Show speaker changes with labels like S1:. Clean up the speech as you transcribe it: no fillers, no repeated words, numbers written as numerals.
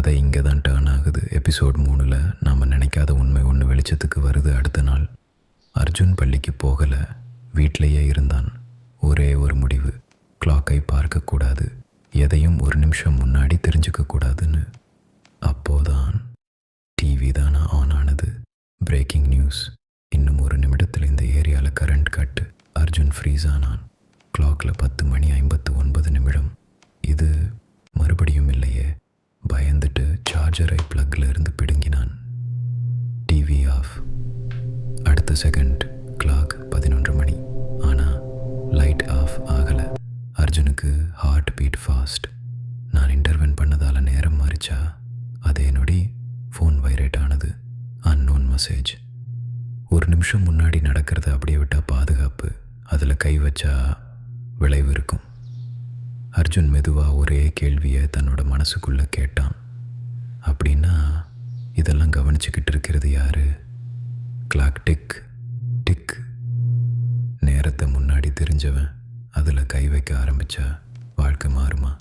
S1: கதை இங்கே தான் டேர்ன் ஆகுது. எபிசோட் 3ல் நாம் நினைக்காத உண்மை ஒன்று வெளிச்சத்துக்கு வருது. அடுத்த நாள் அர்ஜுன் பள்ளிக்கு போகலை, வீட்டிலேயே இருந்தான். ஒரே ஒரு முடிவு, கிளாக்கை பார்க்கக்கூடாது, எதையும் ஒரு நிமிஷம் முன்னாடி தெரிஞ்சுக்கக்கூடாதுன்னு. அப்போதான் டிவி தானா ஆன் ஆனது. பிரேக்கிங் நியூஸ், இன்னும் ஒரு நிமிடத்தில் இந்த ஏரியாவில் கரண்ட் கட்டு. அர்ஜுன் ஃப்ரீஸ் ஆனான். கிளாக்கில் 10:59. இது மறுபடியும் இல்லையே. பயந்துட்டு சார்ஜரை ப்ளக்கில் இருந்து பிடுங்கினான். TV off. அடுத்த செகண்ட் கிளாக் 11 ஆனால் லைட் ஆஃப் ஆகலை. அர்ஜுனுக்கு ஹார்ட் பீட் ஃபாஸ்ட். நான் இன்டர்வென் பண்ணதால் நேரம் மாறிச்சா? அதே நொடி ஃபோன் வைரேட் ஆனது. Unknown message. ஒரு நிமிஷம் முன்னாடி நடக்கிறத அப்படியே விட்டால் பாதுகாப்பு, அதில் கை வச்சா விளைவு இருக்கும். அர்ஜுன் மெதுவாக ஒரே கேள்வியை தன்னோட மனசுக்குள்ளே கேட்டான். அப்படின்னா இதெல்லாம் கவனிச்சுக்கிட்டு இருக்கிறது யாரு? Clock tick tick. நேரத்தை முன்னாடி தெரிஞ்சவன் அதில் கை வைக்க ஆரம்பித்தா வாழ்க்கை மாறுமா?